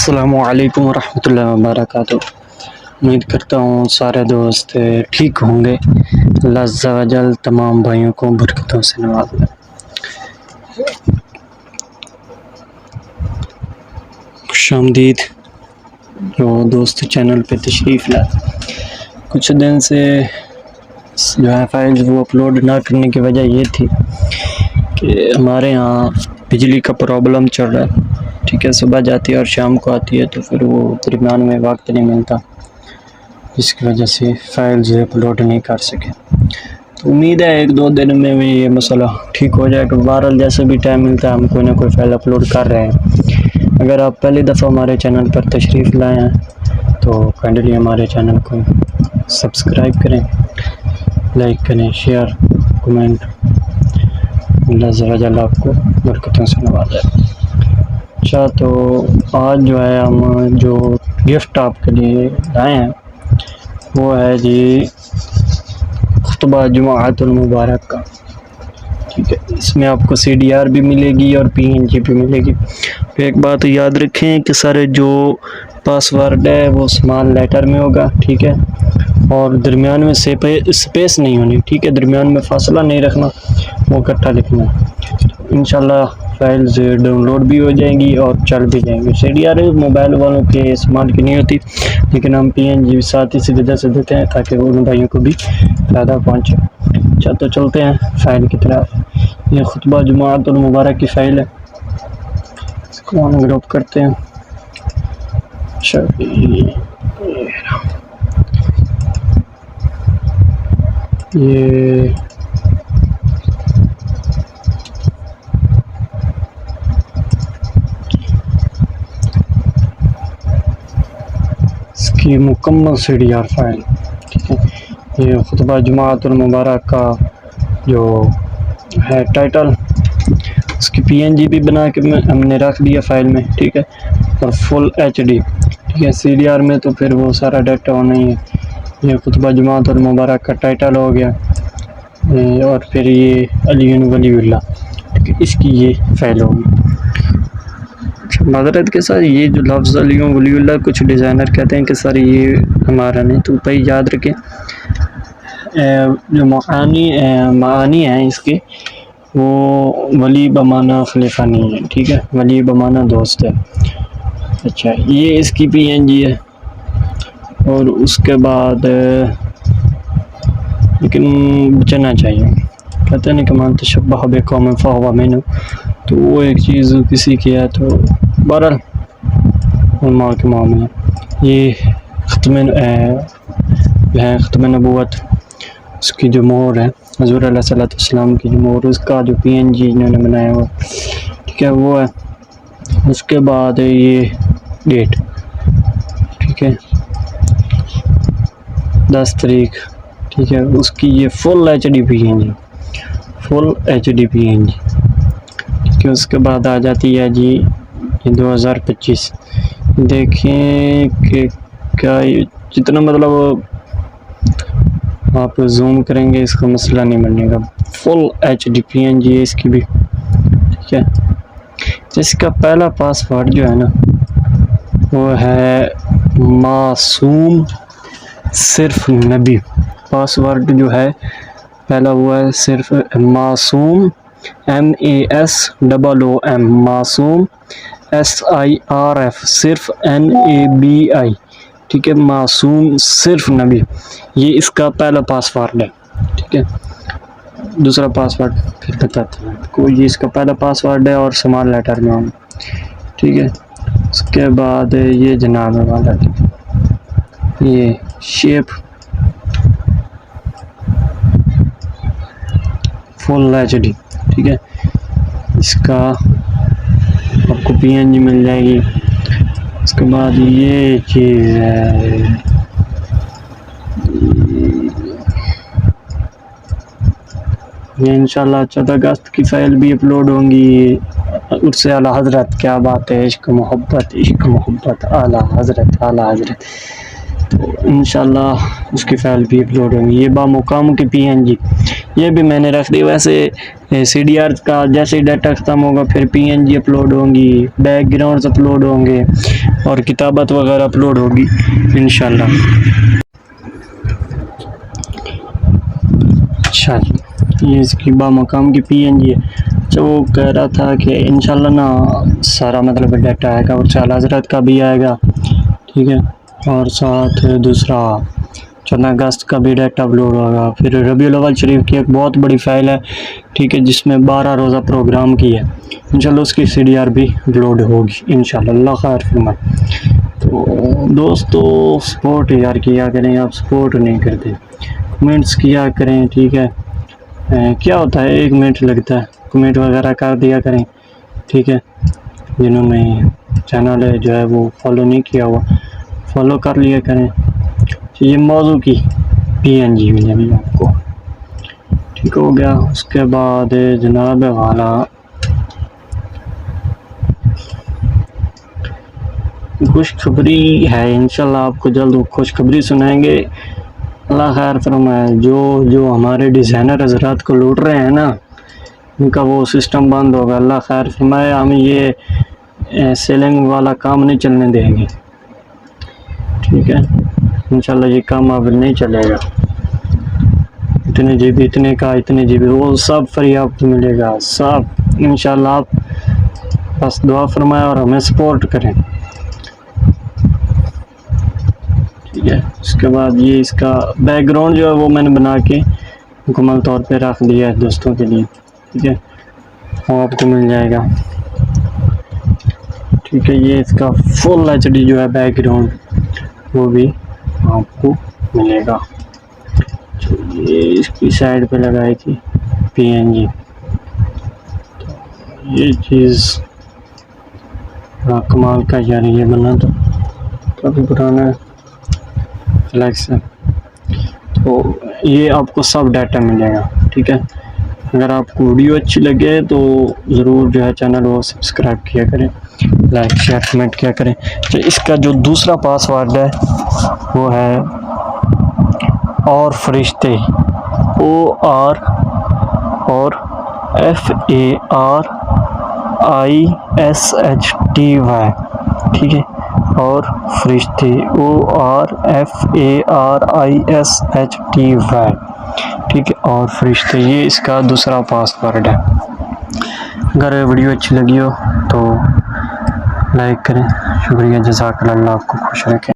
अस्सलामुअलैकुम वरहमतुल्लाहि वबरकातुहू। उम्मीद करता हूँ सारे दोस्त ठीक होंगे। अल्लाह अज़्ज़ा वजल तमाम भाइयों को बरकतों से नवाज़े। खुशामदीद जो दोस्त चैनल पे तशरीफ़ लाए। कुछ दिन से जो है फाइल्स वो अपलोड ना करने की वजह ये थी कि हमारे यहाँ बिजली का प्रॉब्लम चल रहा है। ठीक है, सुबह जाती है और शाम को आती है, तो फिर वो दरमियान में वक्त नहीं मिलता, जिसकी वजह से फाइल्स अपलोड नहीं कर सके। तो उम्मीद है एक दो दिन में भी ये मसला ठीक हो जाएगा। बहरहाल जैसे भी टाइम मिलता है हम कोई ना कोई फाइल अपलोड कर रहे हैं। अगर आप पहली दफ़ा हमारे चैनल पर तशरीफ़ लाए हैं तो काइंडली हमारे चैनल को सब्सक्राइब करें, लाइक करें, शेयर, कमेंट। अल्लाह अज़्ज़ा वजल आपको बरकतों से नवाज़े। अच्छा, तो आज जो है हम जो गिफ्ट आपके लिए लाए हैं वो है जी खुतबा जुमाअतुल मुबारक का। ठीक है, इसमें आपको CDR भी मिलेगी और PNG भी मिलेगी। तो एक बात याद रखें कि सारे जो पासवर्ड है वो स्मॉल लेटर में होगा। ठीक है, और दरमियान में स्पेस नहीं होनी। ठीक है, दरमियान में फासला नहीं रखना, वो इकट्ठा लिखना। इंशाल्लाह फाइल्स डाउनलोड भी हो जाएंगी और चल भी जाएंगी। CDR मोबाइल वालों के इस्तेमाल की नहीं होती, लेकिन हम PNG साथ ही सीधे से देते हैं ताकि उन भाइयों को भी फ़ायदा पहुँचे। अच्छा, तो चलते हैं फ़ाइल की तरफ। ये खुतबा जुमाअतुल मुबारक की फ़ाइल है, इसको हम ग्रुप करते हैं। अच्छा, ये इसकी मुकम्मल CDR फाइल। ठीक है, ये खुतबा जुमाअतुल मुबारक का जो है टाइटल, उसकी PNG भी बना के हमने रख दिया फाइल में। ठीक है, और फुल HD। ठीक है, CDR में तो फिर वो सारा डाटा होना ही है। ये खुतबा जुमाअतुल मुबारक का टाइटल हो गया, और फिर ये अली वलीउल्लाह, इसकी ये फाइल होगी। मादरत के साथ ये जो लफ्ज़ अली वलीउल्लाह कुछ डिज़ाइनर कहते हैं कि सर ये हमारा नहीं, तो भाई याद रखें जो मानी हैं इसके, वो वली बमाना खलीफा नहीं है। ठीक है, वली बमाना दोस्त है। अच्छा, ये इसकी PNG है। और उसके बाद लेकिन बचना चाहिए, कहते हैं कि मान तशब्बह बिकौमिन फहुवा मिन्हुम, तो वो एक चीज़ किसी की है तो बहरहाल माँ के मामले। ये ख़त्म नबूवत, उसकी जो मोहर है हज़ूर अलैहिस्सलातु वस्सलाम की जो मोहर, उसका जो PNG इन्होंने बनाया हुआ। ठीक है, वो है। उसके बाद ये डेट, ठीक है, 10 तारीख। ठीक है, उसकी ये full HD PNG, full HD PNG। ठीक है, उसके बाद आ जाती है जी ये 2025। देखें कि क्या जितना मतलब आप जूम करेंगे इसका मसला नहीं बनने का। फुल HD PNG है इसकी भी। ठीक है, जिसका पहला पासवर्ड जो है ना वो है मासूम सिर्फ नबी। पासवर्ड जो है पहला वो है सिर्फ मासूम, MASOOM, मासूम, SIRF, सिर्फ NABI। ठीक है, मासूम सिर्फ नबी, ये इसका पहला पासवर्ड है। ठीक है, दूसरा पासवर्ड फिर बताते हैं आपको। ये इसका पहला पासवर्ड है और स्मॉल लेटर में हम। ठीक है, उसके बाद ये जनाब वाला, ये शेप फुल HD। ठीक है, इसका आपको PNG मिल जाएगी। उसके बाद ये चीज़ है, ये इंशाल्लाह 14 अगस्त की फ़ाइल भी अपलोड होंगी। उससे आला हज़रत, क्या बात है, इश्क मोहब्बत आला हज़रत, आला हज़रत। तो इंशाल्लाह उसकी फ़ाइल भी अपलोड होंगी। ये बामुकाम की PNG, ये भी मैंने रख दी। वैसे CDR का जैसे डाटा ख़त्म होगा फिर PNG अपलोड होंगी, बैकग्राउंड्स अपलोड होंगे और किताबत वगैरह अपलोड होगी इंशाल्लाह। अच्छा, ये इसकी बामकाम की PNG है। अच्छा, वो कह रहा था कि इंशाल्लाह ना सारा मतलब डाटा आएगा और चाल हज़रत का भी आएगा, ठीक है, और साथ दूसरा 14 अगस्त का भी डाटा अपलोड होगा। फिर रबीउल अव्वल शरीफ की एक बहुत बड़ी फ़ाइल है, ठीक है, जिसमें 12 रोज़ा प्रोग्राम की है, इंशाल्लाह उसकी CDR भी अपलोड होगी इंशाल्लाह, अल्लाह खैर फरमाए। तो दोस्तों सपोर्ट यार किया करें, आप सपोर्ट नहीं करते, कमेंट्स किया करें, ठीक है। क्या होता है 1 मिनट लगता है, कमेंट वगैरह कर दिया करें, ठीक है। जिन्होंने चैनल है जो है वो फॉलो नहीं किया हुआ फॉलो कर लिया करें। ये मौजू की PNG मिलेगी आपको, ठीक हो गया। उसके बाद जनाब वाला खुशखबरी है, इंशाल्लाह आपको जल्द खुशखबरी सुनाएंगे, अल्लाह खैर फरमाए। जो हमारे डिज़ाइनर हजरात को लूट रहे हैं ना, उनका वो सिस्टम बंद होगा, अल्लाह खैर फरमाए। हम ये सेलिंग वाला काम नहीं चलने देंगे, ठीक है, इंशाल्लाह ये काम अब नहीं चलेगा। इतने GB इतने का इतने GB वो सब फ्री आपको मिलेगा, सब इंशाल्लाह। आप बस दुआ फरमाएं और हमें सपोर्ट करें, ठीक है। उसके बाद ये इसका बैकग्राउंड जो है वो मैंने बना के मुकम्मल तौर पे रख दिया है दोस्तों के लिए, ठीक है, वो आपको मिल जाएगा, ठीक है। ये इसका फुल HD जो है बैकग्राउंड वो भी आपको मिलेगा। तो ये इसकी साइड पे लगाई थी PNG, तो ये चीज़ बड़ा कमाल का यार, ये बना तो काफ़ी पुराना फ्लैक्स है। तो ये आपको सब डाटा मिलेगा, ठीक है। अगर आपको वीडियो अच्छी लगे तो ज़रूर जो है चैनल वो सब्सक्राइब किया करें, लाइक शेयर कमेंट किया करें। तो इसका जो दूसरा पासवर्ड है वो है और फरिश्ते, OR और FARISHTY, ठीक है, और फरिश्ते OR FARISHTY, ठीक है, और फरिश्ते, ये इसका दूसरा पासवर्ड है। अगर वीडियो अच्छी लगी हो तो लाइक करें, शुक्रिया, जज़ाकल्लाह, आपको खुश रखें।